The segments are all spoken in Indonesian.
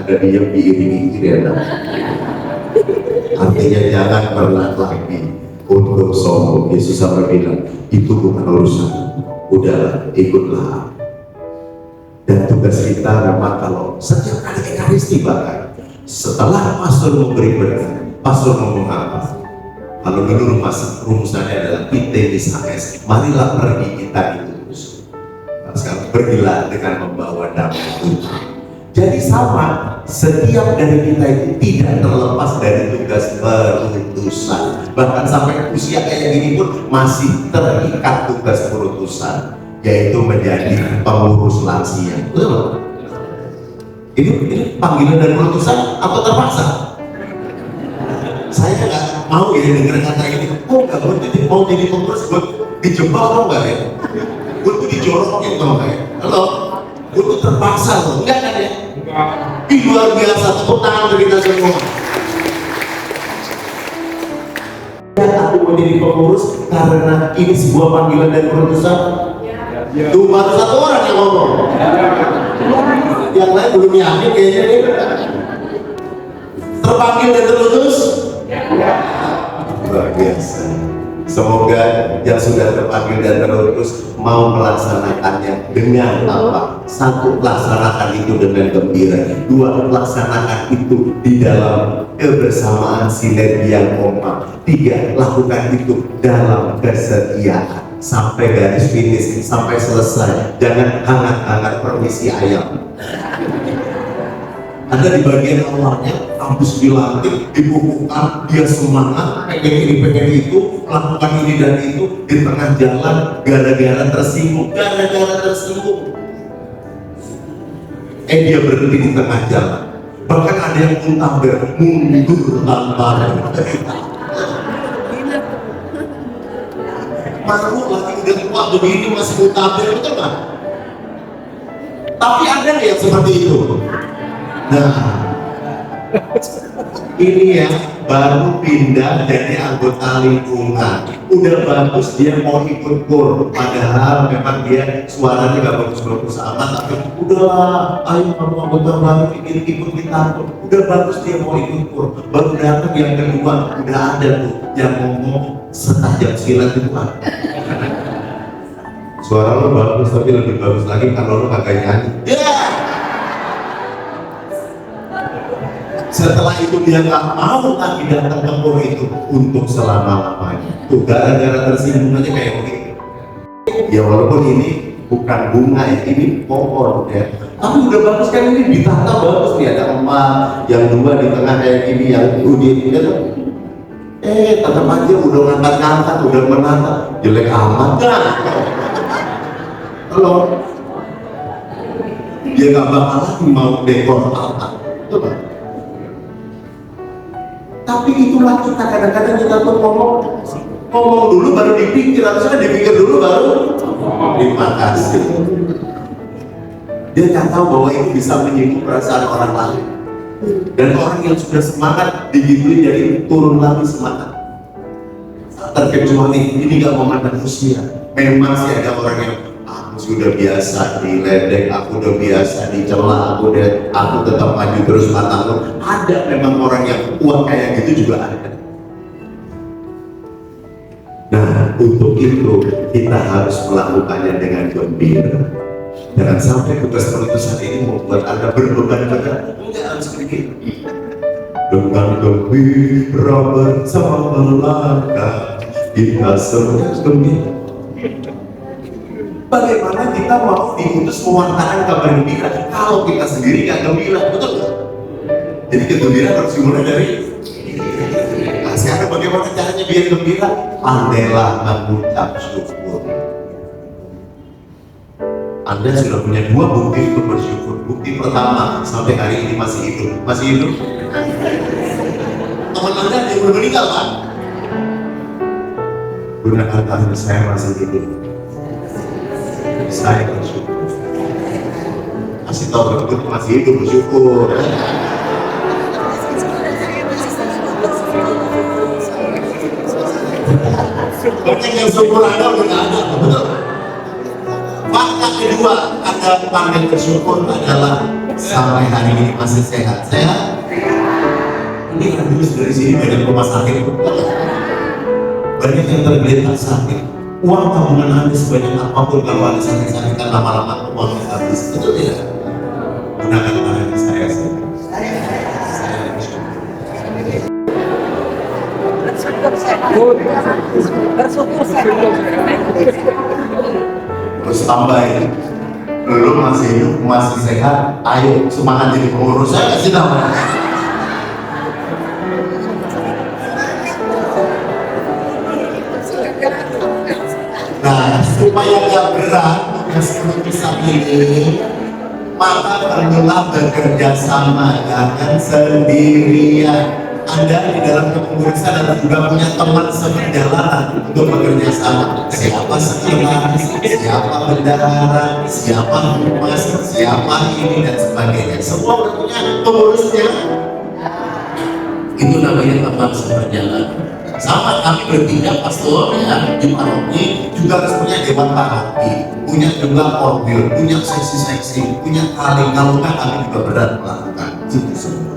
ada diam diiringi kirana. Artinya jangan pernah lagi untuk sombong. Yesus sampai bilang itu bukan urusan, udahlah ikutlah. Dan tugas kita memang kalau setiap kali ekaristi bahkan setelah pastor memberi berkat, pastor ngomong apa? Kalau dulu rumusannya adalah itemis AS, marilah pergi kita itu terus. Nah, sekarang pergilah dengan membawa damai Tuhan. Jadi sama, setiap dari kita itu tidak terlepas dari tugas perutusan. Bahkan sampai usia kayak gini pun masih terikat tugas perutusan, yaitu menjadi pengurus lansia. Betul? Ini panggilan dan perutusan atau terpaksa? Saya nggak mau ya dengar kata ini. Oh nggak mau jadi pengurus, gue dijebak tau nggak ya? Gue tuh dijorokin tau nggak ya? Halo? Gue tuh terpaksa loh, enggak kan ya? Ih luar biasa, tepuk tangan untuk kita semua. Aku mau jadi pengurus karena ini sebuah panggilan dan perutusan. Tuh baru satu orang yang ngomong. Yang lain belum yakin kayaknya nih. Terpanggil dan terutus. Luar biasa. Semoga yang sudah terpanggil dan terutus mau melaksanakannya dengan apa? Satu, laksanakan itu dengan gembira. Dua, laksanakan itu di dalam kebersamaan sinergi yang kompak. Tiga, lakukan itu dalam kesetiaan sampai garis finish, sampai selesai. Jangan hangat-hangat permisi ayam. Ada di bagian awalnya, kampus dilantik, dibukukan, dia semangat, pengen ini, pengen itu, melakukan ini dan itu, di tengah jalan, gara-gara tersinggung. Dia berhenti di tengah jalan. Bahkan ada yang mundur tanpa malu lagi udah tua begini masih mundur, betul nggak? Tapi ada yang seperti itu. Nah, ini ya baru pindah jadi anggota lingkungan. Udah bagus dia mau ikut kur, padahal memang dia suaranya gak bagus-bagus amat. Tapi udahlah, ayo kamu anggota baru ikut kita. Udah bagus dia mau ikut kur. Baru datang yang kedua, udah ada tuh yang ngomong setajam silat itu kan. Suara lo bagus tapi lebih bagus lagi kalau lo kagak nyanyi. Setelah itu dia nggak mau lagi datang ke kur itu untuk selama-lamanya. Tuh gara-gara tersinggung aja kayak begitu. Ya walaupun ini bukan bunga ya, ini pohon ya. Tapi udah bagus kan ini ditata bagus nih, ada emas, yang dua di tengah kayak gini, yang udin ini tuh. Tetap aja udah ngangkat-ngangkat, udah menata, jelek amat kan? Halo? Dia nggak bakal lagi mau dekor apa, betul kan? Tapi itulah kita kadang-kadang kita tuh ngomong dulu baru dipikir, harusnya dipikir dulu baru terima kasih. Dia nggak tahu bahwa itu bisa menyinggung perasaan orang lain. Dan orang yang sudah semangat digituin jadi turun lagi semangat. Terkecuali ini nggak memandang usia. Memang sih ada orang yang aku sudah biasa diledek, aku udah biasa dicela, aku tetap maju terus matang. Ada memang orang yang kuat kayak gitu juga ada. Nah, untuk itu kita harus melakukannya dengan gembira. Jangan sampai tugas perutusan ini membuat Anda berbeban berat. Enggak harus begitu. Dengan gembira bersama melangkah, kita semua gembira. Bagaimana kita mau diutus mewartakan kabar gembira kalau kita sendiri nggak gembira, betul nggak? Jadi kegembiraan harus dimulai dari. Nah, sekarang bagaimana caranya biar gembira? Pandailah mengucap syukur. Anda sudah punya dua bukti untuk bersyukur. Bukti pertama, sampai hari ini masih hidup. Masih hidup? Teman Anda yang belum meninggal kan? Gunakan kata saya masih hidup. Saya bersyukur. Kasih tahu betul masih hidup bersyukur. Banyak yang syukur Anda udah nggak ada, betul? Fakta kedua Anda pandai bersyukur adalah Sampai hari ini masih sehat. Sehat? Ini kan dulu dari sini banyak rumah sakit, banyak yang tergeletak sakit. Uang tabungan Anda sebanyak apapun, kalau Anda sakit-sakit kan lama-lama uangnya habis. Betul tidak? Gunakan tangan saya. Bersyukur saya. Terus tambahin, belum masih hidup, masih sehat, ayo semangat jadi pengurus. Saya kasih nama. Nah, supaya gak berat tugas penulisan ini, maka perlulah bekerja sama, jangan sendirian. Anda di dalam kepengurusan dan juga punya teman seperjalanan untuk bekerja sama. Siapa sekretaris, siapa bendahara, siapa humas, siapa ini dan sebagainya. Semua udah punya pengurusnya. Itu namanya teman seperjalanan. Sama kami bertiga pastor ya di paroki juga harus punya dewan paroki, punya juga mobil, punya seksi-seksi, punya tali. Kalau nggak kami juga berat melakukan itu semua.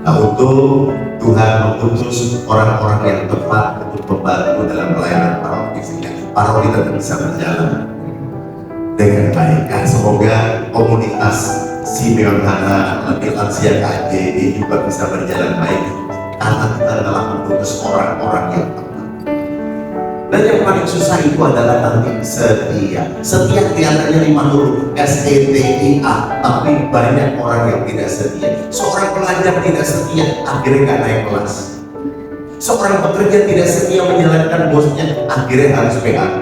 Nah, untuk Tuhan mengutus orang-orang yang tepat untuk membantu dalam pelayanan paroki sehingga paroki tetap bisa berjalan dengan baik. Dan semoga komunitas Simeon Hana lebih lansia KJD juga bisa berjalan baik karena kita telah mengutus orang-orang yang tepat. Dan yang paling susah itu adalah nanti setia. Setia kelihatannya 5 huruf SETIA, tapi banyak orang yang tidak setia. Seorang pelajar tidak setia, akhirnya nggak naik kelas. Seorang pekerja tidak setia menjalankan bosnya, akhirnya harus PHK.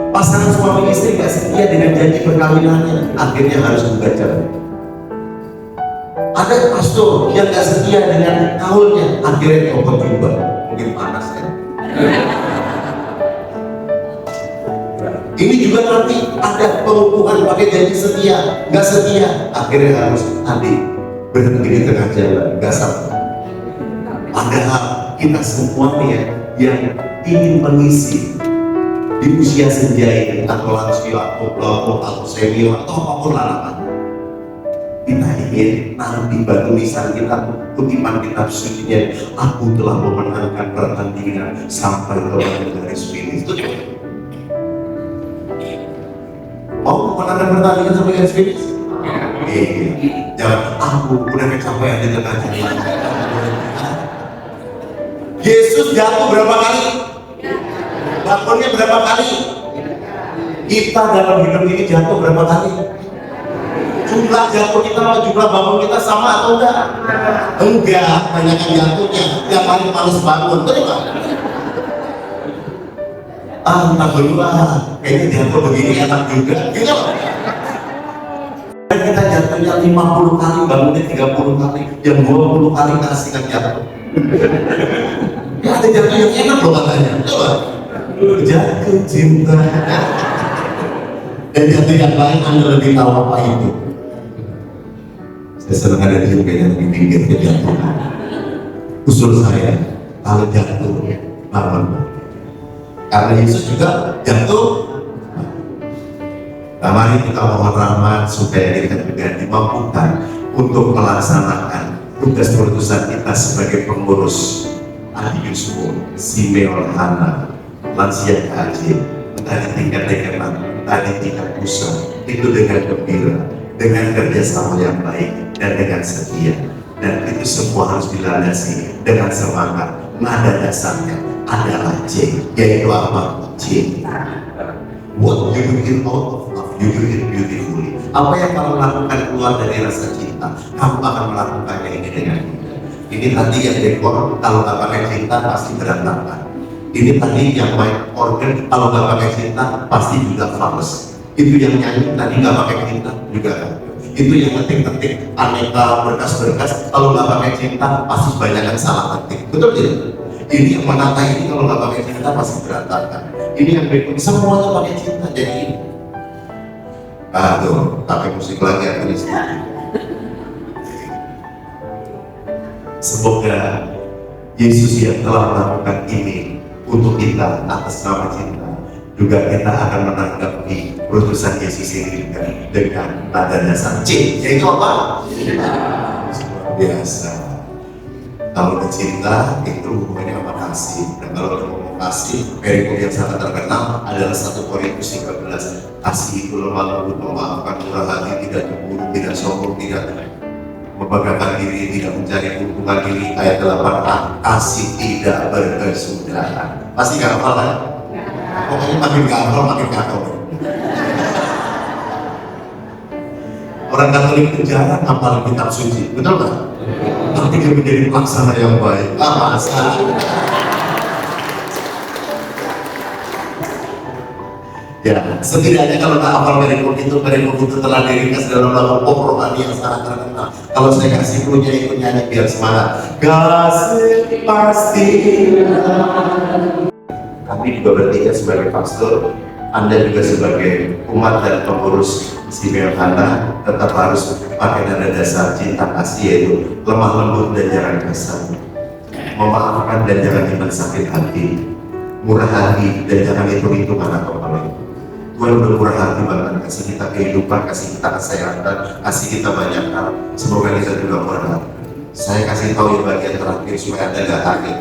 Pasangan suami istri nggak setia dengan janji perkawinannya, akhirnya harus gugat cerai. Ada pastor yang nggak setia dengan kaulnya, akhirnya copot juga. Mungkin panas ya. Ini juga nanti ada pengukuhan pakai janji setia, nggak setia, akhirnya harus tadi berhenti di tengah jalan, nggak sabar. Padahal kita semua nih ya, yang ingin mengisi di usia senja ini, atau lansia, atau kelompok, atau senior, atau apapun larangan, kita ingin nanti batu nisan kita, kutipan kitab sucinya, aku telah memenangkan pertandingan sampai ke garis finish. Itu mau memenangkan pertandingan sampai garis finish? Jangan aku udah kecapean di tengah jalan. Yesus jatuh berapa kali? Bangunnya berapa kali? Kita dalam hidup ini jatuh berapa kali? Jumlah jatuh kita sama jumlah bangun kita sama atau enggak? Enggak, banyakkan jatuhnya. Yang paling males bangun, betul nggak? Entah berdua, kayaknya jatuh begini enak juga, gitu loh. Dan kita jatuhnya 50 kali, bangunnya 30 kali, yang 20 kali kasihkan jatuh. Ya ada jatuh yang enak loh katanya, coba. Jatuh cinta. Dan jatuh yang lain Anda lebih tahu apa itu. Saya senang ada di yang di pinggirnya jatuh. Usul saya, kalau jatuh, bangun. Karena Yesus juga jatuh. Nah, mari kita mohon rahmat supaya kita juga dimampukan untuk melaksanakan tugas perutusan kita sebagai pengurus Adius Pun, Simeon Hana, Lansia KJ, tadi tingkat dekan, tadi tingkat pusat, itu dengan gembira, dengan kerjasama yang baik dan dengan setia. Dan itu semua harus dilandasi dengan semangat. Nada dasarnya adalah C, yaitu apa? C. What you do it out of love, you do it beautifully. Apa yang kamu lakukan keluar dari rasa cinta, kamu akan melakukannya ini dengan indah. Ini tadi yang dekor, kalau nggak pakai cinta pasti berantakan. Ini tadi yang main organ, kalau nggak pakai cinta pasti juga fals. Itu yang nyanyi tadi nggak pakai cinta juga. Itu yang ketik-ketik aneka berkas-berkas, kalau nggak pakai cinta pasti banyak yang salah ketik. Betul tidak? Ini yang menata ini kalau nggak pakai cinta pasti berantakan. Ini yang berikut semuanya pakai cinta jadi ini. Tuh, pakai musik lagi yang tulis. Semoga Yesus yang telah melakukan ini untuk kita atas nama cinta juga kita akan menanggapi putusan Yesus ini juga dengan pada dasar C, yaitu apa? Luar biasa. Kalau cinta itu hubungannya sama kasih. Dan kalau kita ngomong kasih, perikop yang sangat terkenal adalah 1 Korintus 13. Kasih itu lemah lembut, memaafkan, murah hati, tidak cemburu, tidak sombong, tidak membanggakan diri, tidak mencari keuntungan diri. Ayat 8, kasih tidak berkesudahan. Pasti gak hafal kan? Pokoknya makin gak hafal, makin kacau. Orang Katolik itu jarang hafal kitab suci, betul nggak? Tapi dia menjadi pelaksana yang baik. Masa? Ya, setidaknya kalau tak hafal perikop itu telah diringkas dalam lagu pop rohani yang sangat terkenal. Kalau saya kasih punya ikut nyanyi biar semangat. Kasih pasti. Kami juga bertiga sebagai pastor, Anda juga sebagai umat dan pengurus istimewa Anda tetap harus pakai nada dasar cinta kasih, yaitu lemah lembut dan jangan kasar, memaafkan dan jangan iman sakit hati, murah hati dan jangan hitung-hitungan atau paling. Tuhan udah murah hati banget, kasih kita kehidupan, kasih kita kesehatan, kasih kita banyak hal. Semoga kita juga murah hati. Saya kasih tahu yang bagian terakhir supaya Anda gak kaget.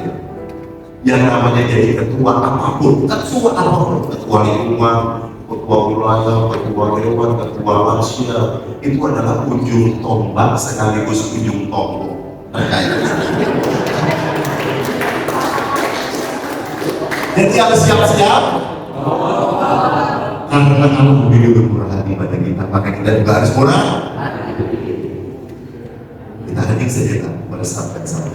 Yang namanya jadi ketua apapun, ketua apapun, ketua lingkungan, ketua wilayah, ketua dewan, ketua manusia, itu adalah ujung tombak sekaligus ujung tombol. Jadi harus siap-siap. Karena Allah begitu bermurah hati pada kita, maka kita juga harus murah. Kita hadir saja pada saat yang sama.